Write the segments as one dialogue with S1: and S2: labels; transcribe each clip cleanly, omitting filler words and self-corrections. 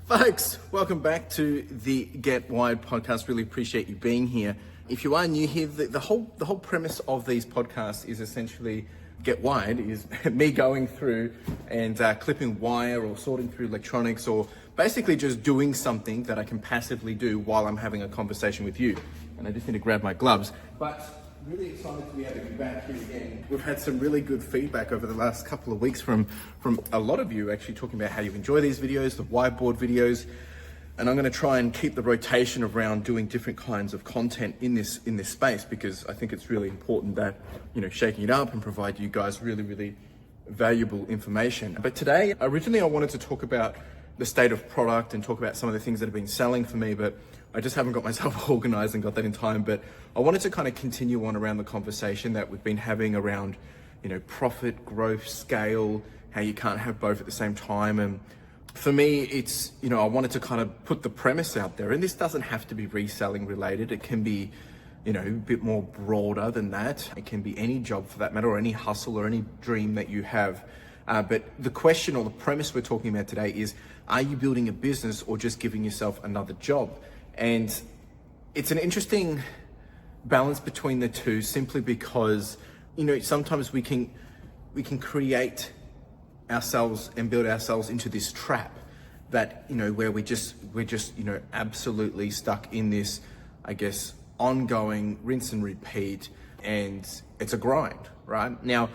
S1: Folks, welcome back to the Get Wired podcast. Really appreciate you being here. If you are new here, the whole premise of these podcasts is essentially Get Wired is me going through and clipping wire or sorting through electronics or basically just doing something that I can passively do while I'm having a conversation with you. And I just need to grab my gloves. But really excited to be able to be back here again. We've had some really good feedback over the last couple of weeks from a lot of you actually talking about how you enjoy these videos, the whiteboard videos. And I'm going to try and keep the rotation around doing different kinds of content in this space, because I think it's really important that, shaking it up and provide you guys really valuable information. But today, originally I wanted to talk about the state of product and talk about some of the things that have been selling for me, but I just haven't got myself organized and got that in time. But I wanted to kind of continue on around the conversation that we've been having around, profit, growth, scale, how you can't have both at the same time. And for me, it's, I wanted to kind of put the premise out there, and this doesn't have to be reselling related. It can be, a bit more broader than that. It can be any job for that matter, or any hustle or any dream that you have. But the question or the premise we're talking about today is, are you building a business or just giving yourself another job? And it's an interesting balance between the two, simply because, sometimes we can create ourselves and build ourselves into this trap that, where we're just, absolutely stuck in this, I guess, ongoing rinse and repeat, and it's a grind, right? Now,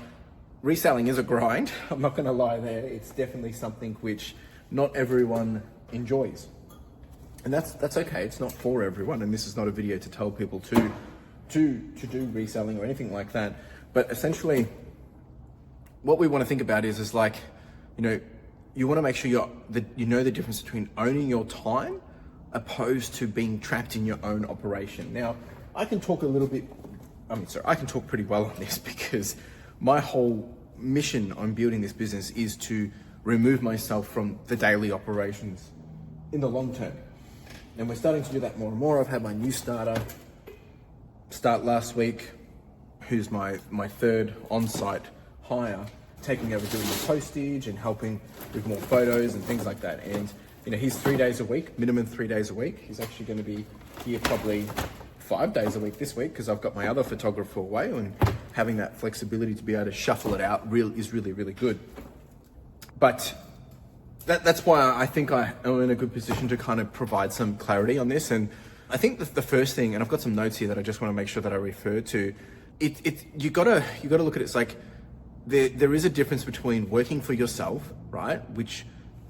S1: reselling is a grind. I'm not going to lie there. It's definitely something which not everyone enjoys. And that's okay. It's not for everyone. And this is not a video to tell people to do reselling or anything like that. But essentially, what we want to think about is like, you want to make sure you know the difference between owning your time opposed to being trapped in your own operation. Now, I can talk pretty well on this, because my whole mission on building this business is to remove myself from the daily operations in the long term. And we're starting to do that more and more. I've had my new starter start last week, who's my third on-site hire, taking over doing the postage and helping with more photos and things like that. And he's 3 days a week, minimum 3 days a week. He's actually going to be here probably 5 days a week this week, because I've got my other photographer away, and having that flexibility to be able to shuffle it out is really good. But that's why I think I am in a good position to kind of provide some clarity on this. And I think that the first thing, and I've got some notes here that I just want to make sure that I refer to, you gotta look at it. It's like there is a difference between working for yourself, right? Which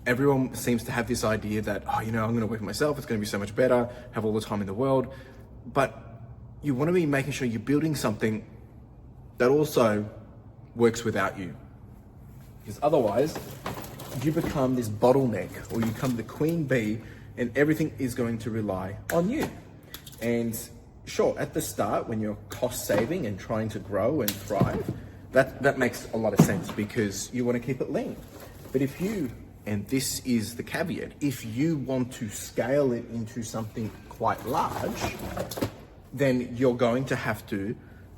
S1: everyone seems to have this idea that, I'm going to work for myself. It's going to be so much better, have all the time in the world. But you want to be making sure you're building something that also works without you. Because otherwise, you become this bottleneck, or you become the queen bee, and everything is going to rely on you. And sure, at the start, when you're cost saving and trying to grow and thrive, that makes a lot of sense, because you want to keep it lean. But if you, and this is the caveat, if you want to scale it into something quite large, then you're going to have to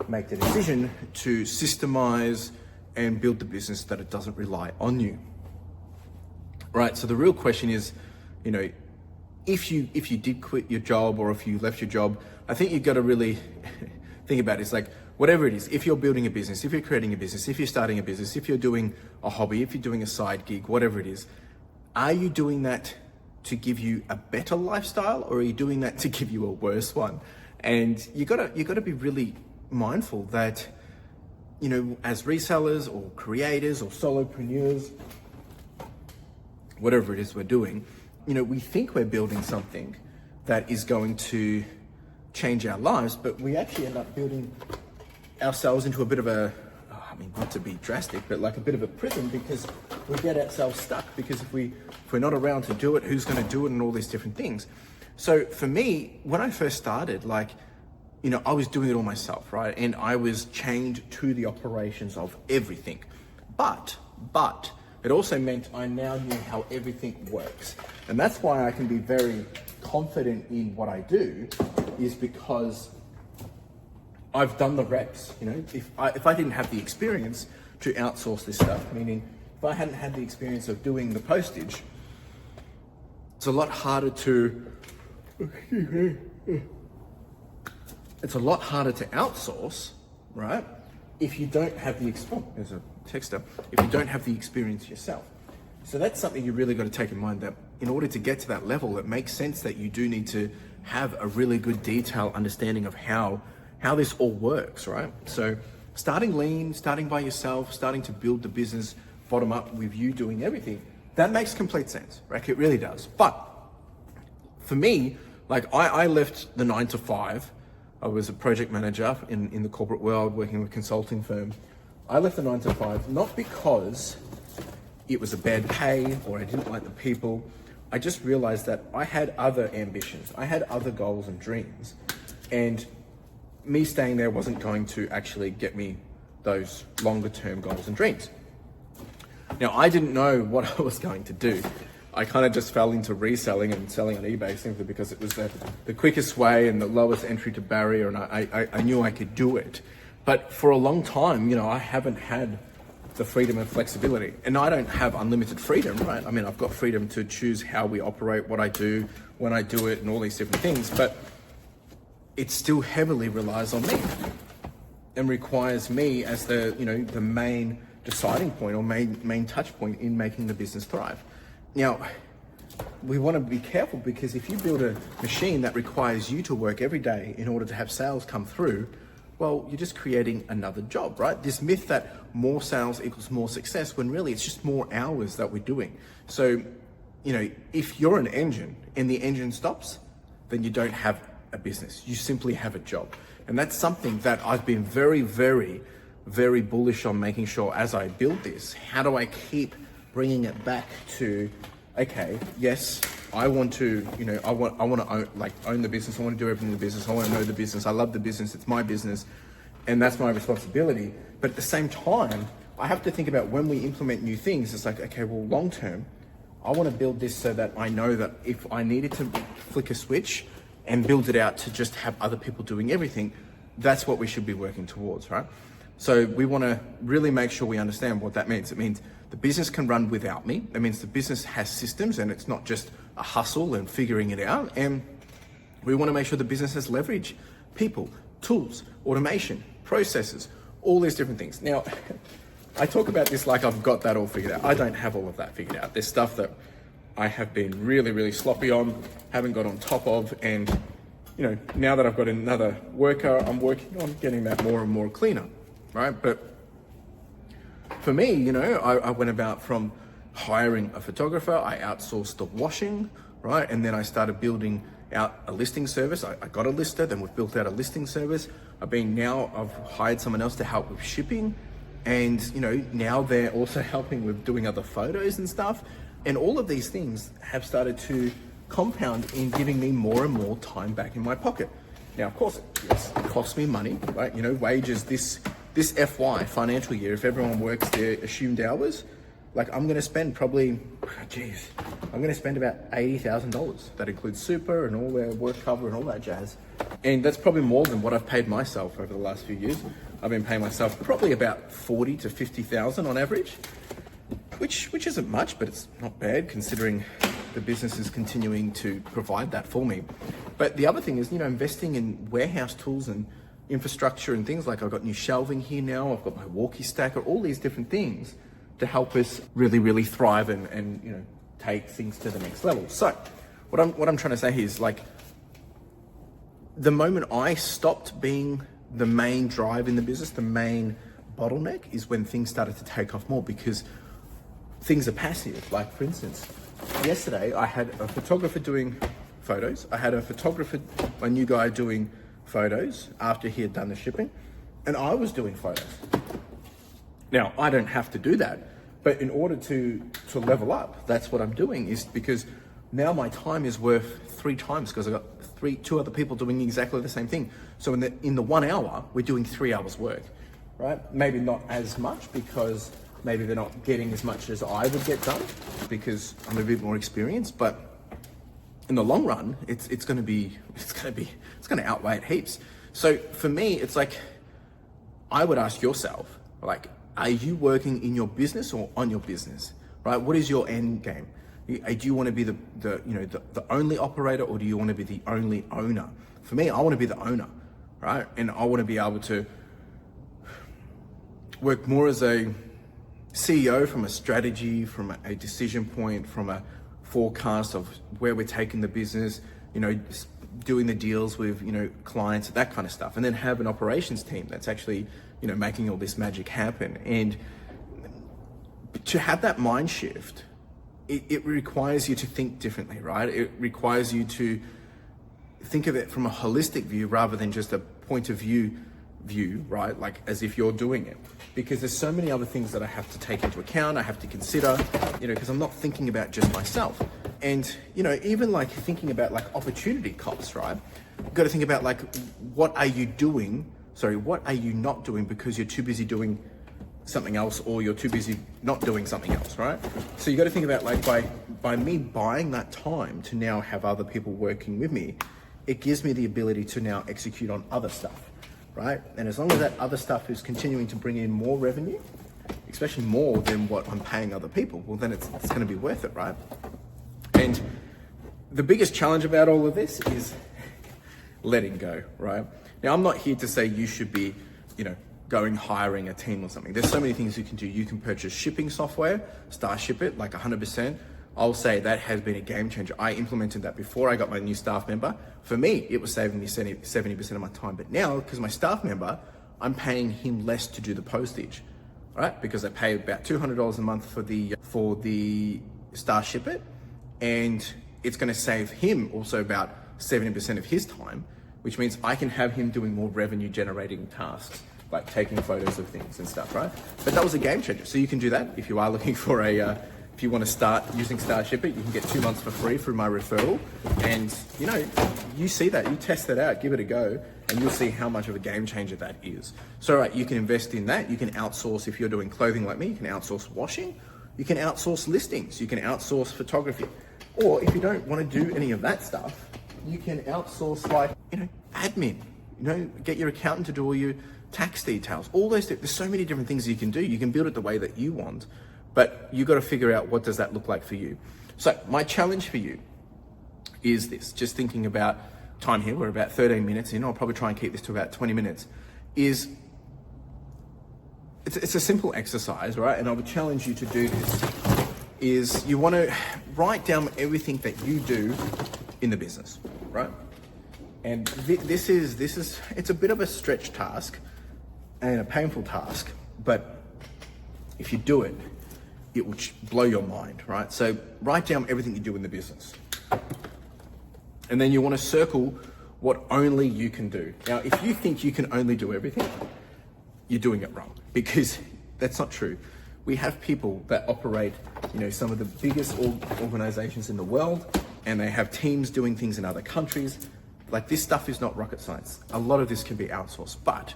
S1: make the decision to systemize and build the business that it doesn't rely on you. Right, so the real question is, if you did quit your job, or if you left your job, I think you've got to really think about it. It's like, whatever it is, if you're building a business, if you're creating a business, if you're starting a business, if you're doing a hobby, if you're doing a side gig, whatever it is, are you doing that to give you a better lifestyle, or are you doing that to give you a worse one? And you gotta be really mindful that, as resellers or creators or solopreneurs, whatever it is we're doing, we think we're building something that is going to change our lives, but we actually end up building ourselves into a bit of a, not to be drastic, but like a bit of a prison, because we get ourselves stuck, because if we're not around to do it, who's going to do it, and all these different things. So for me, when I first started, I was doing it all myself, right? And I was chained to the operations of everything. But it also meant I now knew how everything works. And that's why I can be very confident in what I do, is because I've done the reps. If I didn't have the experience to outsource this stuff, meaning if I hadn't had the experience of doing the postage, It's a lot harder to outsource, right? If you don't have the there's a texter. If you don't have the experience yourself. So that's something you really got to take in mind, that in order to get to that level, it makes sense that you do need to have a really good detailed understanding of how this all works, right? So starting lean, starting by yourself, starting to build the business bottom up with you doing everything, that makes complete sense, right? It really does. But for me, like I left the 9 to 5. I was a project manager in the corporate world, working with a consulting firm. I left the 9 to 5, not because it was a bad pay or I didn't like the people. I just realized that I had other ambitions. I had other goals and dreams. And me staying there wasn't going to actually get me those longer term goals and dreams. Now, I didn't know what I was going to do. I kind of just fell into reselling and selling on eBay simply because it was the quickest way and the lowest entry to barrier, and I knew I could do it. But for a long time, I haven't had the freedom and flexibility. And I don't have unlimited freedom, right? I mean, I've got freedom to choose how we operate, what I do, when I do it, and all these different things, but it still heavily relies on me and requires me as the main deciding point or main touch point in making the business thrive. Now, we want to be careful, because if you build a machine that requires you to work every day in order to have sales come through, well, you're just creating another job, right? This myth that more sales equals more success, when really it's just more hours that we're doing. So, if you're an engine and the engine stops, then you don't have a business. You simply have a job. And that's something that I've been very, very, very bullish on making sure as I build this. How do I keep bringing it back to, okay, yes, I want to, I want to own the business. I want to do everything in the business. I want to know the business. I love the business. It's my business, and that's my responsibility. But at the same time, I have to think about when we implement new things. It's like, okay, well, long term, I want to build this so that I know that if I needed to flick a switch and build it out to just have other people doing everything, that's what we should be working towards, right? So we want to really make sure we understand what that means. It means the business can run without me. It means the business has systems and it's not just a hustle and figuring it out. And we want to make sure the business has leverage, people, tools, automation, processes, all these different things. Now, I talk about this like I've got that all figured out. I don't have all of that figured out. There's stuff that I have been really, really sloppy on, haven't got on top of, and now that I've got another worker, I'm working on getting that more and more cleaner, right? But for me, I went about from hiring a photographer, I outsourced the washing, right? And then I started building out a listing service. I got a lister, then we've built out a listing service. I've hired someone else to help with shipping. And, now they're also helping with doing other photos and stuff. And all of these things have started to compound in giving me more and more time back in my pocket. Now, of course, yes, it costs me money, right? Wages this FY financial year, if everyone works their assumed hours, I'm going to spend probably, I'm going to spend about $80,000. That includes super and all their work cover and all that jazz. And that's probably more than what I've paid myself over the last few years. I've been paying myself probably about $40,000 to $50,000 on average, which isn't much, but it's not bad considering the business is continuing to provide that for me. But the other thing is, investing in warehouse tools and infrastructure and things. Like I've got new shelving here now. I've got my walkie stacker, all these different things to help us really, really thrive and take things to the next level. So what I'm trying to say here is, the moment I stopped being the main drive in the business, the main bottleneck, is when things started to take off more, because things are passive. Like, for instance, yesterday I had a photographer doing photos. I had a new guy doing photos after he had done the shipping, and I was doing photos. Now, I don't have to do that, but in order to level up, that's what I'm doing, is because now my time is worth 3 times, because I've got two other people doing exactly the same thing. So in the 1 hour, we're doing 3 hours work, right? Maybe not as much, because maybe they're not getting as much as I would get done because I'm a bit more experienced, but in the long run, it's going to outweigh it heaps. So for me, it's like, I would ask yourself, are you working in your business or on your business, right? What is your end game? Do you want to be the only operator, or do you want to be the only owner? For me, I want to be the owner, right? And I want to be able to work more as a CEO from a strategy, from a decision point, from a forecast of where we're taking the business, doing the deals with, clients, that kind of stuff. And then have an operations team that's actually, making all this magic happen. And to have that mind shift, it requires you to think differently, right? It requires you to think of it from a holistic view rather than just a point of view, right? Like as if you're doing it. Because there's so many other things that I have to take into account, I have to consider, because I'm not thinking about just myself. And, even like thinking about like opportunity costs, right? You've got to think about like, what are you not doing because you're too busy doing something else, or you're too busy not doing something else, right? So you got to think about like by me buying that time to now have other people working with me, it gives me the ability to now execute on other stuff, right? And as long as that other stuff is continuing to bring in more revenue, especially more than what I'm paying other people, well, then it's going to be worth it, right? And the biggest challenge about all of this is letting go, right? Now, I'm not here to say you should be, going hiring a team or something. There's so many things you can do. You can purchase shipping software, Starship it, like 100%. I'll say that has been a game changer. I implemented that before I got my new staff member. For me, it was saving me 70% of my time. But now, because my staff member, I'm paying him less to do the postage, right? Because I pay about $200 a month for the Starship it, and it's going to save him also about 70% of his time, which means I can have him doing more revenue generating tasks, like taking photos of things and stuff, right? But that was a game changer. So you can do that if you are looking for if you want to start using Starship it, you can get 2 months for free through my referral. And you see that, you test that out, give it a go, and you'll see how much of a game changer that is. So right, you can invest in that. You can outsource, if you're doing clothing like me, you can outsource washing, you can outsource listings, you can outsource photography. Or if you don't want to do any of that stuff, you can outsource like, admin, get your accountant to do all your tax details, all those things. There's so many different things you can do. You can build it the way that you want, but you got to figure out what does that look like for you. So my challenge for you is this, just thinking about time here, we're about 13 minutes in, I'll probably try and keep this to about 20 minutes, it's a simple exercise, right? And I would challenge you to do this, is you want to write down everything that you do in the business, right? And this is it's a bit of a stretch task and a painful task, but if you do it, it will blow your mind, right? So write down everything you do in the business. And then you want to circle what only you can do. Now, if you think you can only do everything, you're doing it wrong, because that's not true. We have people that operate, some of the biggest organizations in the world, and they have teams doing things in other countries. Like, this stuff is not rocket science. A lot of this can be outsourced, but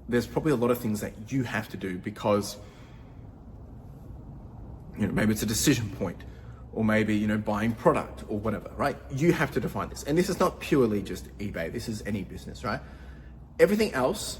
S1: there's probably a lot of things that you have to do because, maybe it's a decision point, or maybe, buying product or whatever, right? You have to define this. And this is not purely just eBay. This is any business, right? Everything else,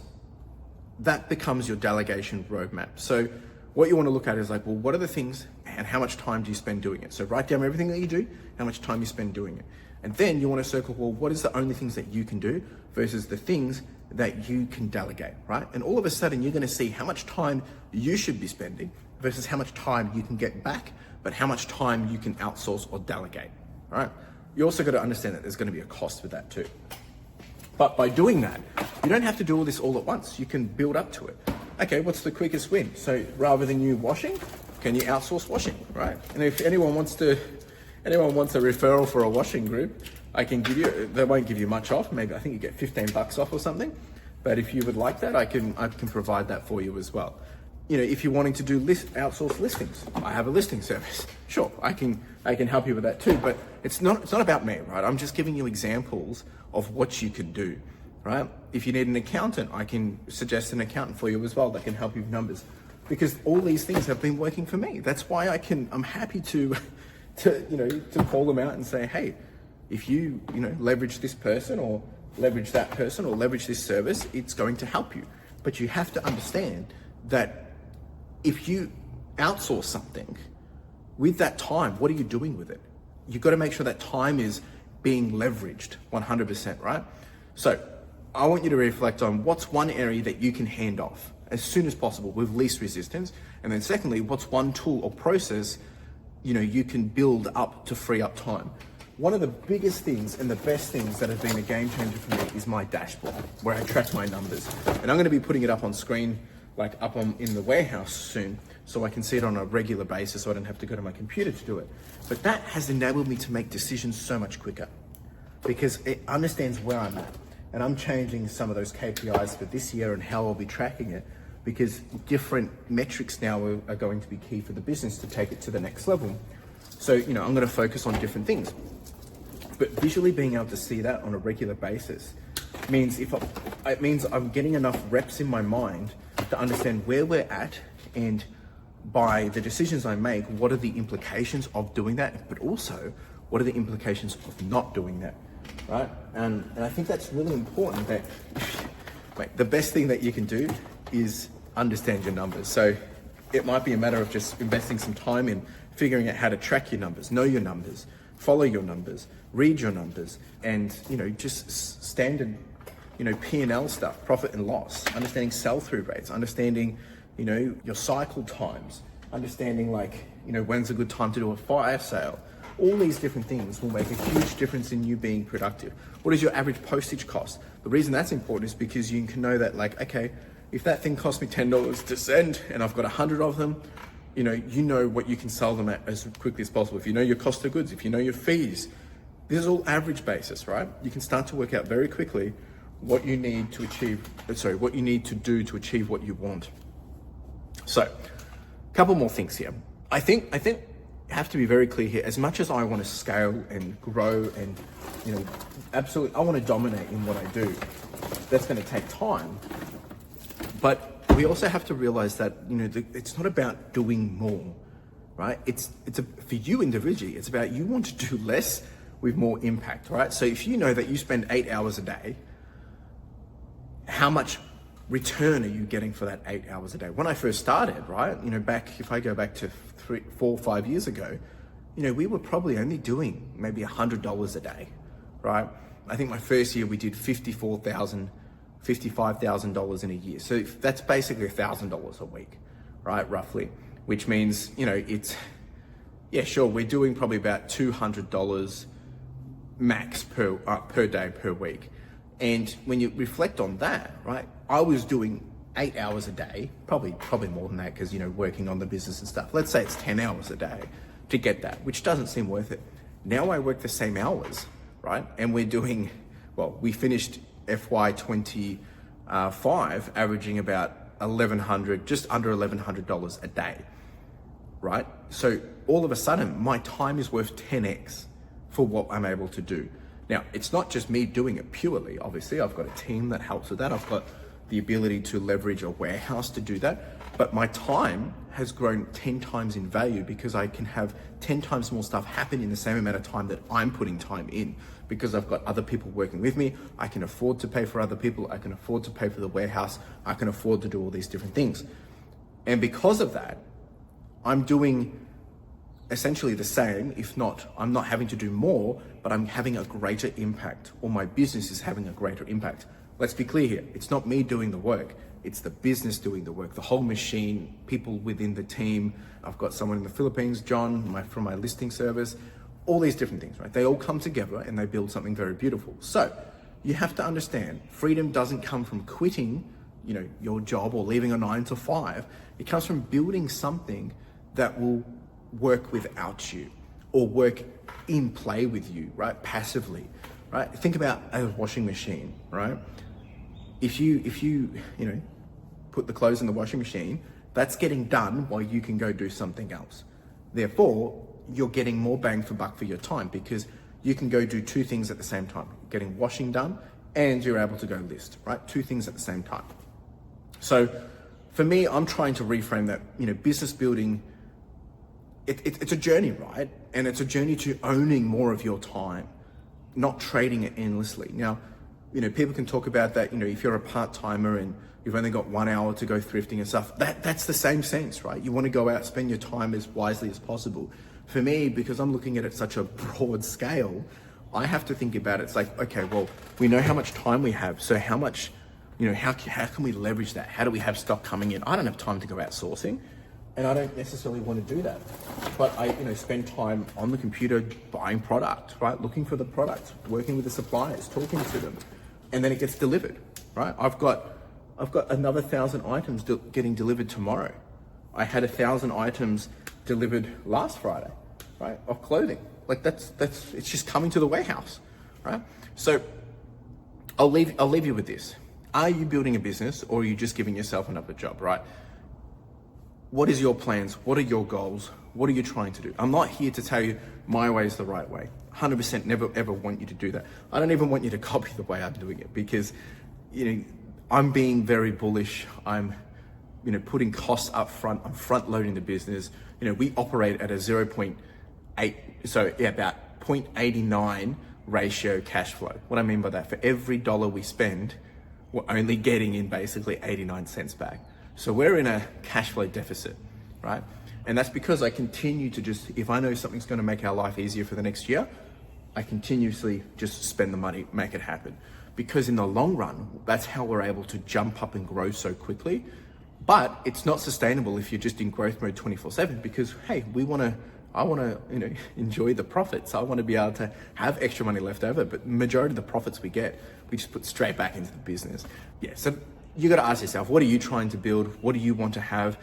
S1: that becomes your delegation roadmap. So what you want to look at is like, well, what are the things and how much time do you spend doing it? So write down everything that you do, how much time you spend doing it. And then you want to circle, well, what is the only things that you can do versus the things that you can delegate, right? And all of a sudden you're going to see how much time you should be spending versus how much time you can get back, but how much time you can outsource or delegate, all right? You also got to understand that there's going to be a cost with that too. But by doing that, you don't have to do all this all at once. You can build up to it. Okay, what's the quickest win? So rather than you washing, can you outsource washing, right? And if anyone wants a referral for a washing group, I can give you, they won't give you much off. Maybe I think you get $15 off or something. But if you would like that, I can provide that for you as well. If you're wanting to do outsource listings, I have a listing service. Sure, I can help you with that too. But it's not about me, right? I'm just giving you examples of what you can do, right? If you need an accountant, I can suggest an accountant for you as well that can help you with numbers, because all these things have been working for me. That's why I'm happy to call them out and say, hey, if you leverage this person or leverage that person or leverage this service, it's going to help you. But you have to understand that if you outsource something, with that time, what are you doing with it? You've got to make sure that time is being leveraged 100%, right? So I want you to reflect on what's one area that you can hand off as soon as possible with least resistance. And then secondly, what's one tool or process, you can build up to free up time. One of the biggest things and the best things that have been a game changer for me is my dashboard, where I track my numbers. And I'm going to be putting it up on screen, like in the warehouse soon, so I can see it on a regular basis, so I don't have to go to my computer to do it. But that has enabled me to make decisions so much quicker because it understands where I'm at. And I'm changing some of those KPIs for this year and how I'll be tracking it, because different metrics now are going to be key for the business to take it to the next level. So, I'm going to focus on different things. But visually being able to see that on a regular basis means I'm getting enough reps in my mind to understand where we're at, and by the decisions I make, what are the implications of doing that, but also what are the implications of not doing that, right? And I think that's really important, that the best thing that you can do is understand your numbers. So it might be a matter of just investing some time in figuring out how to track your numbers, know your numbers, follow your numbers, read your numbers, and just standard P&L stuff, profit and loss, understanding sell-through rates, understanding your cycle times, understanding when's a good time to do a fire sale. All these different things will make a huge difference in you being productive. What is your average postage cost? The reason that's important is because you can know that, okay, if that thing cost me $10 to send and I've got 100 of them, you know what you can sell them at as quickly as possible. If you know your cost of goods, if you know your fees, this is all average basis, right? You can start to work out very quickly what you need to do to achieve what you want. So, a couple more things here. I think I have to be very clear here. As much as I want to scale and grow and, absolutely, I want to dominate in what I do, that's going to take time. But we also have to realize that, it's not about doing more, right? For you individually, it's about you want to do less with more impact, right? So if you know that you spend 8 hours a day, how much return are you getting for that 8 hours a day? When I first started, right, if I go back to 3, 4, 5 years ago, we were probably only doing maybe $100 a day, right? I think my first year we did $55,000 in a year. So that's basically $1,000 a week, right, roughly, which means, we're doing probably about $200 max per day, per week. And when you reflect on that, right, I was doing 8 hours a day, probably more than that, because, working on the business and stuff. Let's say it's 10 hours a day to get that, which doesn't seem worth it. Now I work the same hours, right? And we finished FY25 averaging about $1,100, just under $1,100 a day, right? So all of a sudden, my time is worth 10x for what I'm able to do. Now, it's not just me doing it purely, obviously. I've got a team that helps with that. I've got the ability to leverage a warehouse to do that. But my time has grown 10 times in value because I can have 10 times more stuff happen in the same amount of time that I'm putting time in, because I've got other people working with me. I can afford to pay for other people. I can afford to pay for the warehouse. I can afford to do all these different things. And because of that, I'm doing essentially the same, if not, I'm not having to do more, but I'm having a greater impact, or my business is having a greater impact. Let's be clear here. It's not me doing the work. It's the business doing the work, the whole machine, people within the team. I've got someone in the Philippines, John, from my listing service, all these different things, right? They all come together and they build something very beautiful. So you have to understand, freedom doesn't come from quitting, your job or leaving a 9 to 5. It comes from building something that will work without you, or work in play with you, right? Passively, right? Think about a washing machine, right? If you put the clothes in the washing machine, that's getting done while you can go do something else. Therefore, you're getting more bang for buck for your time, because you can go do 2 things at the same time, getting washing done and you're able to go list, right? 2 things at the same time. So for me, I'm trying to reframe that, business building, it's a journey, right? And it's a journey to owning more of your time, not trading it endlessly. Now, People can talk about that, if you're a part-timer and you've only got 1 hour to go thrifting and stuff, that's the same sense, right? You want to go out, spend your time as wisely as possible. For me, because I'm looking at it such a broad scale, I have to think about it. It's like, okay, well, we know how much time we have. So how much, how can we leverage that? How do we have stock coming in? I don't have time to go outsourcing, and I don't necessarily want to do that. But I, spend time on the computer buying product, right? Looking for the product, working with the suppliers, talking to them, and then it gets delivered, right? I've got another 1,000 items getting delivered tomorrow. I had 1,000 items delivered last Friday, right? Of clothing. Like that's it's just coming to the warehouse, right? So I'll leave you with this. Are you building a business, or are you just giving yourself another job, right? What is your plans? What are your goals? What are you trying to do? I'm not here to tell you my way is the right way. 100% never ever want you to do that. I don't even want you to copy the way I'm doing it, because I'm being very bullish. I'm putting costs up front. I'm front loading the business. We operate at a about 0.89 ratio cash flow. What I mean by that, for every dollar we spend, we're only getting in basically 89 cents back. So we're in a cash flow deficit, right? And that's because I continue to if I know something's going to make our life easier for the next year, I continuously just spend the money, make it happen. Because in the long run, that's how we're able to jump up and grow so quickly. But it's not sustainable if you're just in growth mode 24/7, because hey, I want to enjoy the profits. I want to be able to have extra money left over, but the majority of the profits we get, we just put straight back into the business. Yeah, so you got to ask yourself, what are you trying to build? What do you want to have?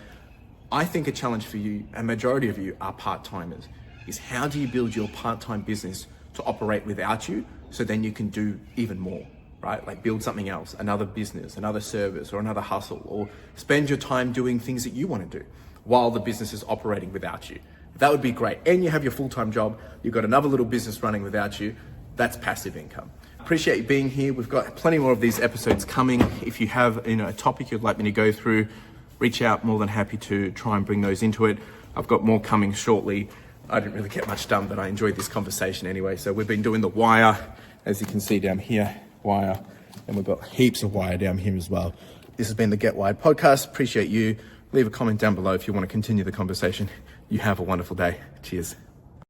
S1: I think a challenge for you, a majority of you are part-timers, is how do you build your part-time business to operate without you, so then you can do even more, right? Like build something else, another business, another service, or another hustle, or spend your time doing things that you want to do while the business is operating without you. That would be great. And you have your full-time job, you've got another little business running without you. That's passive income. Appreciate you being here. We've got plenty more of these episodes coming. If you have a topic you'd like me to go through, reach out. More than happy to try and bring those into it. I've got more coming shortly. I didn't really get much done, but I enjoyed this conversation anyway. So we've been doing the wire, as you can see down here, wire, and we've got heaps of wire down here as well. This has been the Get Wired podcast. Appreciate you. Leave a comment down below if you want to continue the conversation. You have a wonderful day. Cheers.